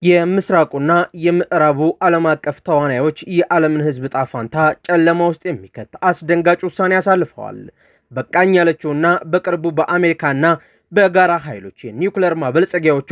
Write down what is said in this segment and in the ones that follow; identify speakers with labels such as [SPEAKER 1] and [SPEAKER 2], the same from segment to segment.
[SPEAKER 1] የምስራቁና የምዕራቡ ዓለም አቀፍ ተዋናዮች የዓለምን ሕዝብ ጣፋንታ ጨለማ ውስጥ የሚከት አስደንጋጭ ውሳኔ አሳልፈዋል። በቃኝ ያለችውና በቅርቡ በአሜሪካና በጋራ ኃይሎች የኒውክሌር ማበልጸጊያዎቿ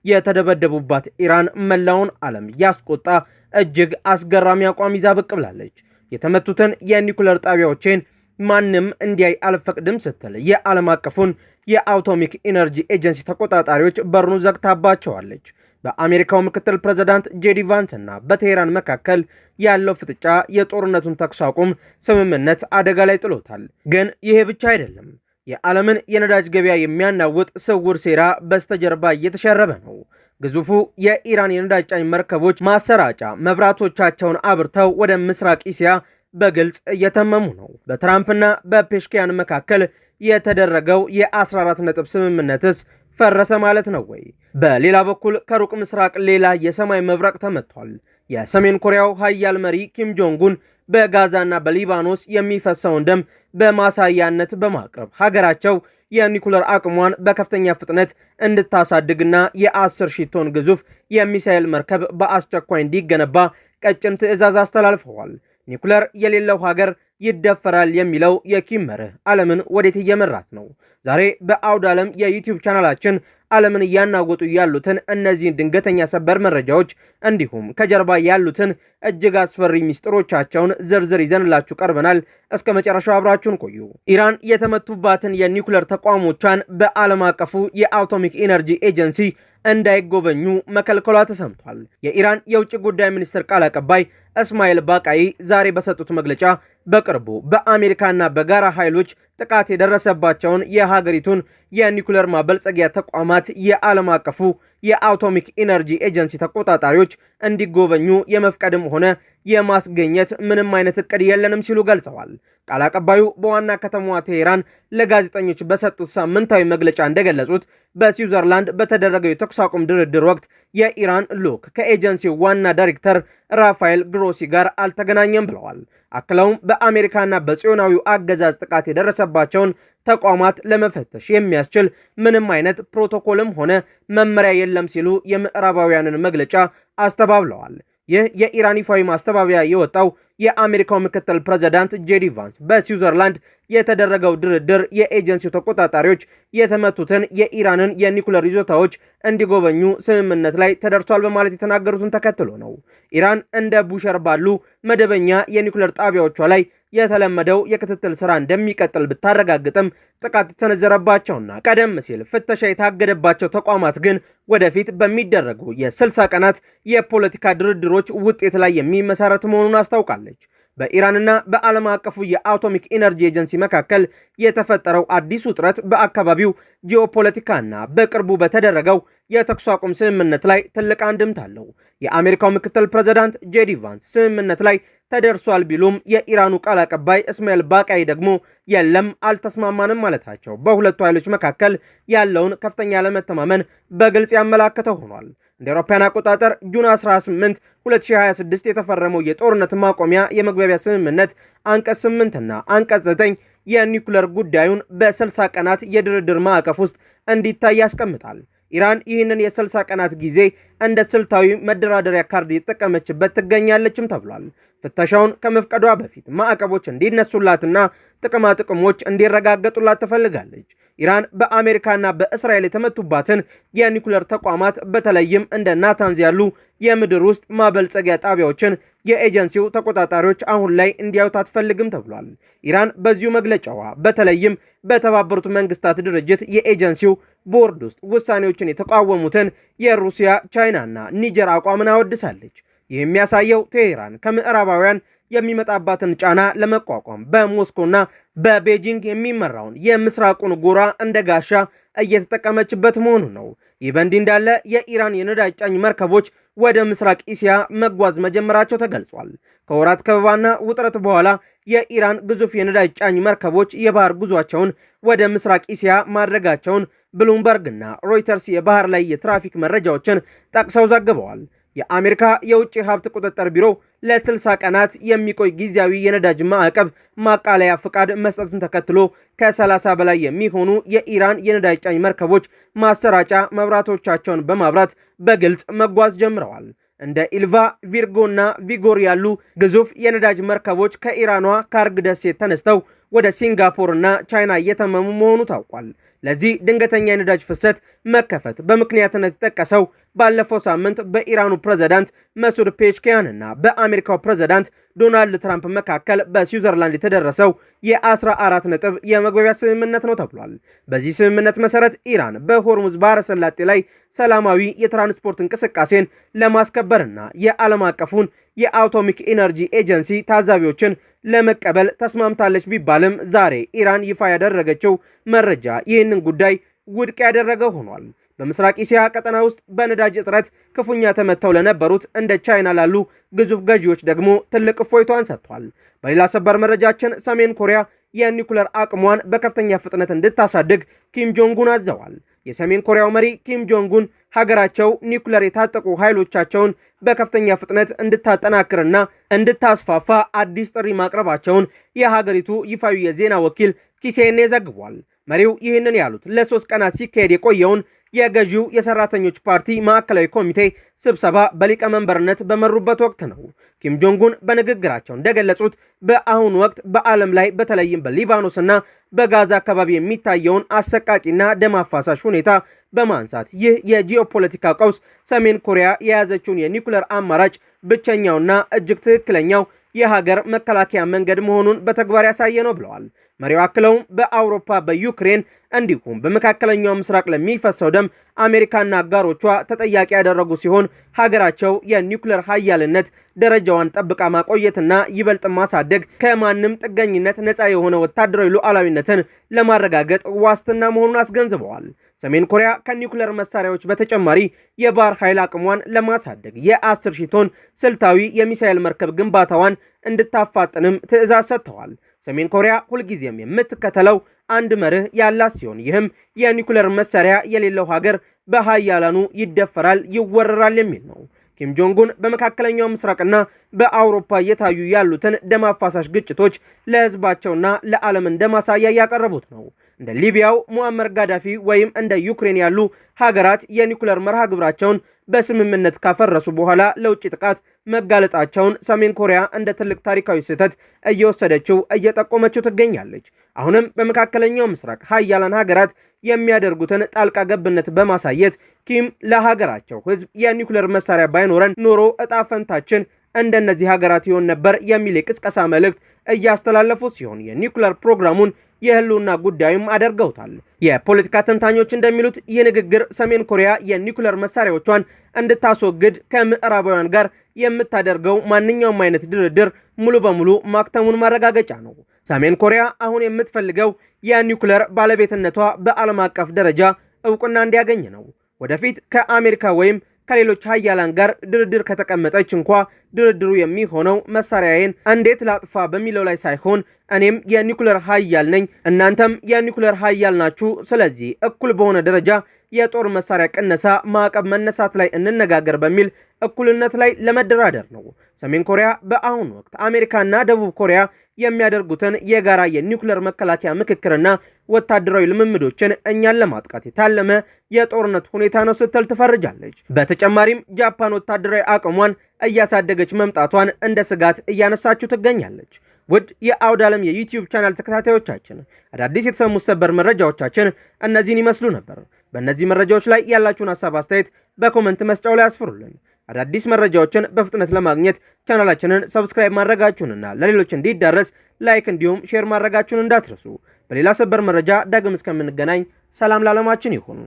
[SPEAKER 1] የተደበደቡባት ኢራን መላውን ዓለም ያስቆጣ እጅግ አስገራሚ አቋም ይዛ ብቅ ብላለች። የተመቱትን የኒውክሌር ጣቢያዎችን ማንም እንዲያይ አልፈቅድም ስትል የዓለም አቀፉን የአቶሚክ ኢነርጂ ኤጀንሲ ተቆጣጣሪዎች በሩን ዘግታባቸዋለች። በአሜሪካው ምክትል ፕሬዝዳንት ጄዲ ቫንስ እና በቴሄራን መካከል ያለው ፍጥጫ የጦርነቱን ተኩስ አቁም ስምምነት አደጋ ላይ ጥሎታል። ግን ይሄ ብቻ አይደለም። የዓለምን የነዳጅ ገበያ የሚያናውጥ ስውር ሴራ በስተጀርባ እየተሸረበ ነው። ግዙፉ የኢራን የነዳጅ ጫኝ መርከቦች ማሰራጫ መብራቶቻቸውን አብርተው ወደ ምስራቅ እስያ በግልጽ እየተመሙ ነው። በትራምፕና በፔሽኪያን መካከል የተደረገው የ14 ነጥብ ስምምነትስ ፈረሰ ማለት ነው ወይ? በሌላ በኩል ከሩቅ ምስራቅ ሌላ የሰማይ መብረቅ ተመቷል። የሰሜን ኮሪያው ኃያል መሪ ኪም ጆንጉን በጋዛና በሊባኖስ የሚፈሰውን ደም በማሳያነት በማቅረብ ሀገራቸው የኒኩለር አቅሟን በከፍተኛ ፍጥነት እንድታሳድግና የ10,000 ቶን ግዙፍ የሚሳኤል መርከብ በአስቸኳይ እንዲገነባ ቀጭን ትዕዛዝ አስተላልፈዋል። ኒኩለር የሌለው ሀገር ይደፈራል የሚለው የኪም መርህ ዓለምን ወዴት እየመራት ነው? ዛሬ በአውድ ዓለም የዩቲዩብ ቻናላችን ዓለምን እያናወጡ ያሉትን እነዚህን ድንገተኛ ሰበር መረጃዎች እንዲሁም ከጀርባ ያሉትን እጅግ አስፈሪ ሚስጥሮቻቸውን ዝርዝር ይዘንላችሁ ቀርበናል። እስከ መጨረሻው አብራችሁን ቆዩ። ኢራን የተመቱባትን የኒውክሌር ተቋሞቿን በዓለም አቀፉ የአቶሚክ ኢነርጂ ኤጀንሲ እንዳይጎበኙ መከልከሏ ተሰምቷል። የኢራን የውጭ ጉዳይ ሚኒስትር ቃል አቀባይ እስማኤል ባቃይ ዛሬ በሰጡት መግለጫ በቅርቡ በአሜሪካና በጋራ ኃይሎች ጥቃት የደረሰባቸውን የሀገሪቱን የኒውክሌር ማበልጸጊያ ተቋማት የዓለም አቀፉ የአቶሚክ ኢነርጂ ኤጀንሲ ተቆጣጣሪዎች እንዲጎበኙ የመፍቀድም ሆነ የማስገኘት ምንም አይነት እቅድ የለንም ሲሉ ገልጸዋል። ቃል አቀባዩ በዋና ከተማዋ ቴሄራን ለጋዜጠኞች በሰጡት ሳምንታዊ መግለጫ እንደገለጹት በስዊዘርላንድ በተደረገው የተኩስ አቁም ድርድር ወቅት የኢራን ልዑክ ከኤጀንሲው ዋና ዳይሬክተር ራፋኤል ግሮሲ ጋር አልተገናኘም ብለዋል። አክለውም በአሜሪካና በጽዮናዊው አገዛዝ ጥቃት የደረሰባቸውን ተቋማት ለመፈተሽ የሚያስችል ምንም አይነት ፕሮቶኮልም ሆነ መመሪያ የለም ሲሉ የምዕራባውያንን መግለጫ አስተባብለዋል። ይህ የኢራን ይፋዊ ማስተባበያ የወጣው የአሜሪካው ምክትል ፕሬዝዳንት ጄዲ ቫንስ በስዊዘርላንድ የተደረገው ድርድር የኤጀንሲው ተቆጣጣሪዎች የተመቱትን የኢራንን የኒኩሌር ይዞታዎች እንዲጎበኙ ስምምነት ላይ ተደርሷል በማለት የተናገሩትን ተከትሎ ነው። ኢራን እንደ ቡሸር ባሉ መደበኛ የኒኩሌር ጣቢያዎቿ ላይ የተለመደው የክትትል ስራ እንደሚቀጥል ብታረጋግጥም ጥቃት የተሰነዘረባቸውና ቀደም ሲል ፍተሻ የታገደባቸው ተቋማት ግን ወደፊት በሚደረጉ የ60 ቀናት የፖለቲካ ድርድሮች ውጤት ላይ የሚመሰረት መሆኑን አስታውቃለች። በኢራንና በዓለም አቀፉ የአቶሚክ ኢነርጂ ኤጀንሲ መካከል የተፈጠረው አዲስ ውጥረት በአካባቢው ጂኦፖለቲካና በቅርቡ በተደረገው የተኩስ አቁም ስምምነት ላይ ትልቅ አንድምታ አለው። የአሜሪካው ምክትል ፕሬዝዳንት ጄዲ ቫንስ ስምምነት ላይ ተደርሷል ቢሉም የኢራኑ ቃል አቀባይ እስማኤል ባቃይ ደግሞ የለም አልተስማማንም ማለታቸው በሁለቱ ኃይሎች መካከል ያለውን ከፍተኛ አለመተማመን በግልጽ ያመላከተ ሆኗል። እንደ አውሮፓውያን አቆጣጠር ጁን 18 2026 የተፈረመው የጦርነት ማቆሚያ የመግባቢያ ስምምነት አንቀጽ 8 እና አንቀጽ 9 የኒውክሌር ጉዳዩን በ60 ቀናት የድርድር ማዕቀፍ ውስጥ እንዲታይ ያስቀምጣል። ኢራን ይህንን የ60 ቀናት ጊዜ እንደ ስልታዊ መደራደሪያ ካርድ የተጠቀመችበት ትገኛለችም ተብሏል። ፍተሻውን ከመፍቀዷ በፊት ማዕቀቦች እንዲነሱላትና ጥቅማ ጥቅሞች እንዲረጋገጡላት ትፈልጋለች። ኢራን በአሜሪካና በእስራኤል የተመቱባትን የኒኩሌር ተቋማት በተለይም እንደ ናታንዝ ያሉ የምድር ውስጥ ማበልጸጊያ ጣቢያዎችን የኤጀንሲው ተቆጣጣሪዎች አሁን ላይ እንዲያዩት አትፈልግም ተብሏል። ኢራን በዚሁ መግለጫዋ በተለይም በተባበሩት መንግስታት ድርጅት የኤጀንሲው ቦርድ ውስጥ ውሳኔዎችን የተቃወሙትን የሩሲያ፣ ቻይናና ኒጀር አቋምን አወድሳለች። ይህ የሚያሳየው ቴሄራን ከምዕራባውያን የሚመጣባትን ጫና ለመቋቋም በሞስኮና በቤጂንግ የሚመራውን የምስራቁን ጎራ እንደ ጋሻ እየተጠቀመችበት መሆኑ ነው። ይህ በእንዲህ እንዳለ የኢራን የነዳጅ ጫኝ መርከቦች ወደ ምስራቅ እስያ መጓዝ መጀመራቸው ተገልጿል። ከወራት ከበባና ውጥረት በኋላ የኢራን ግዙፍ የነዳጅ ጫኝ መርከቦች የባህር ጉዟቸውን ወደ ምስራቅ እስያ ማድረጋቸውን ብሉምበርግና ሮይተርስ የባህር ላይ የትራፊክ መረጃዎችን ጠቅሰው ዘግበዋል። የአሜሪካ የውጭ ሀብት ቁጥጥር ቢሮ ለ60 ቀናት የሚቆይ ጊዜያዊ የነዳጅ ማዕቀብ ማቃለያ ፍቃድ መስጠቱን ተከትሎ ከ30 በላይ የሚሆኑ የኢራን የነዳጅ ጫኝ መርከቦች ማሰራጫ መብራቶቻቸውን በማብራት በግልጽ መጓዝ ጀምረዋል። እንደ ኢልቫ፣ ቪርጎ እና ቪጎር ያሉ ግዙፍ የነዳጅ መርከቦች ከኢራኗ ካርግ ደሴት ተነስተው ወደ ሲንጋፖር እና ቻይና እየተመሙ መሆኑ ታውቋል። ለዚህ ድንገተኛ የነዳጅ ፍሰት መከፈት በምክንያትነት የተጠቀሰው ባለፈው ሳምንት በኢራኑ ፕሬዝዳንት መሱድ ፔሽኪያን እና በአሜሪካው ፕሬዝዳንት ዶናልድ ትራምፕ መካከል በስዊዘርላንድ የተደረሰው የ14 ነጥብ የመግባቢያ ስምምነት ነው ተብሏል። በዚህ ስምምነት መሰረት ኢራን በሆርሙዝ ባህረ ሰላጤ ላይ ሰላማዊ የትራንስፖርት እንቅስቃሴን ለማስከበርና የዓለም አቀፉን የአቶሚክ ኢነርጂ ኤጀንሲ ታዛቢዎችን ለመቀበል ተስማምታለች ቢባልም ዛሬ ኢራን ይፋ ያደረገችው መረጃ ይህንን ጉዳይ ውድቅ ያደረገ ሆኗል። በምስራቅ እስያ ቀጠና ውስጥ በነዳጅ እጥረት ክፉኛ ተመተው ለነበሩት እንደ ቻይና ላሉ ግዙፍ ገዢዎች ደግሞ ትልቅ እፎይታን ሰጥቷል። በሌላ ሰበር መረጃችን ሰሜን ኮሪያ የኒኩለር አቅሟን በከፍተኛ ፍጥነት እንድታሳድግ ኪም ጆንጉን አዘዋል። የሰሜን ኮሪያው መሪ ኪም ጆንጉን ሀገራቸው ኒኩለር የታጠቁ ኃይሎቻቸውን በከፍተኛ ፍጥነት እንድታጠናክርና እንድታስፋፋ አዲስ ጥሪ ማቅረባቸውን የሀገሪቱ ይፋዊ የዜና ወኪል ኪሴኔ ዘግቧል። መሪው ይህንን ያሉት ለ3 ቀናት ሲካሄድ የቆየውን የገዢው የሰራተኞች ፓርቲ ማዕከላዊ ኮሚቴ ስብሰባ በሊቀመንበርነት በመሩበት ወቅት ነው። ኪም ጆንጉን በንግግራቸው እንደገለጹት በአሁኑ ወቅት በዓለም ላይ በተለይም በሊባኖስና በጋዛ አካባቢ የሚታየውን አሰቃቂና ደም አፋሳሽ ሁኔታ በማንሳት ይህ የጂኦፖለቲካ ቀውስ ሰሜን ኮሪያ የያዘችውን የኒኩለር አማራጭ ብቸኛውና እጅግ ትክክለኛው የሀገር መከላከያ መንገድ መሆኑን በተግባር ያሳየ ነው ብለዋል። መሪው አክለውም በአውሮፓ፣ በዩክሬን እንዲሁም በመካከለኛው ምስራቅ ለሚፈሰው ደም አሜሪካና አጋሮቿ ተጠያቂ ያደረጉ ሲሆን ሀገራቸው የኒውክሌር ኃያልነት ደረጃዋን ጠብቃ ማቆየትና ይበልጥ ማሳደግ ከማንም ጥገኝነት ነፃ የሆነ ወታደራዊ ሉዓላዊነትን ለማረጋገጥ ዋስትና መሆኑን አስገንዝበዋል። ሰሜን ኮሪያ ከኒውክሌር መሳሪያዎች በተጨማሪ የባህር ኃይል አቅሟን ለማሳደግ የ10,000 ቶን ስልታዊ የሚሳኤል መርከብ ግንባታዋን እንድታፋጥንም ትዕዛዝ ሰጥተዋል። ሰሜን ኮሪያ ሁልጊዜም የምትከተለው አንድ መርህ ያላት ሲሆን ይህም የኒውክሌር መሳሪያ የሌለው ሀገር በኃያላኑ ይደፈራል፣ ይወረራል የሚል ነው። ኪም ጆንጉን በመካከለኛው ምስራቅና በአውሮፓ እየታዩ ያሉትን ደም አፋሳሽ ግጭቶች ለህዝባቸውና ለዓለም እንደማሳያ ያቀረቡት ነው። እንደ ሊቢያው ሙአመር ጋዳፊ ወይም እንደ ዩክሬን ያሉ ሀገራት የኒውክሌር መርሃ ግብራቸውን በስምምነት ካፈረሱ በኋላ ለውጭ ጥቃት መጋለጣቸውን ሰሜን ኮሪያ እንደ ትልቅ ታሪካዊ ስህተት እየወሰደችው እየጠቆመችው ትገኛለች። አሁንም በመካከለኛው ምስራቅ ሀያላን ሀገራት የሚያደርጉትን ጣልቃ ገብነት በማሳየት ኪም ለሀገራቸው ህዝብ የኒውክሌር መሳሪያ ባይኖረን ኖሮ እጣ ፈንታችን እንደነዚህ ሀገራት ይሆን ነበር የሚል የቅስቀሳ መልእክት እያስተላለፉ ሲሆን የኒውክሌር ፕሮግራሙን የህልውና ጉዳይም አድርገውታል። የፖለቲካ ተንታኞች እንደሚሉት ይህ ንግግር ሰሜን ኮሪያ የኒውክሌር መሳሪያዎቿን እንድታስወግድ ከምዕራባውያን ጋር የምታደርገው ማንኛውም አይነት ድርድር ሙሉ በሙሉ ማክተሙን ማረጋገጫ ነው። ሰሜን ኮሪያ አሁን የምትፈልገው የኒውክሌር ባለቤትነቷ በዓለም አቀፍ ደረጃ እውቅና እንዲያገኝ ነው። ወደፊት ከአሜሪካ ወይም ከሌሎች ሀያላን ጋር ድርድር ከተቀመጠች እንኳ ድርድሩ የሚሆነው መሳሪያዬን እንዴት ላጥፋ በሚለው ላይ ሳይሆን እኔም የኒውክሌር ሀያል ነኝ፣ እናንተም የኒውክሌር ሀያል ናችሁ፣ ስለዚህ እኩል በሆነ ደረጃ የጦር መሳሪያ ቅነሳ ማዕቀብ መነሳት ላይ እንነጋገር በሚል እኩልነት ላይ ለመደራደር ነው። ሰሜን ኮሪያ በአሁኑ ወቅት አሜሪካና ደቡብ ኮሪያ የሚያደርጉትን የጋራ የኒውክሌር መከላከያ ምክክርና ወታደራዊ ልምምዶችን እኛን ለማጥቃት የታለመ የጦርነት ሁኔታ ነው ስትል ትፈርጃለች። በተጨማሪም ጃፓን ወታደራዊ አቅሟን እያሳደገች መምጣቷን እንደ ስጋት እያነሳችው ትገኛለች። ውድ የአውደ ዓለም የዩቲዩብ ቻናል ተከታታዮቻችን አዳዲስ የተሰሙ ሰበር መረጃዎቻችን እነዚህን ይመስሉ ነበር። በእነዚህ መረጃዎች ላይ ያላችሁን ሀሳብ አስተያየት በኮመንት መስጫው ላይ አስፍሩልን። አዳዲስ መረጃዎችን በፍጥነት ለማግኘት ቻናላችንን ሰብስክራይብ ማድረጋችሁንና ለሌሎች እንዲዳረስ ላይክ እንዲሁም ሼር ማድረጋችሁን እንዳትረሱ። በሌላ ሰበር መረጃ ዳግም እስከምንገናኝ ሰላም ለዓለማችን ይሁን።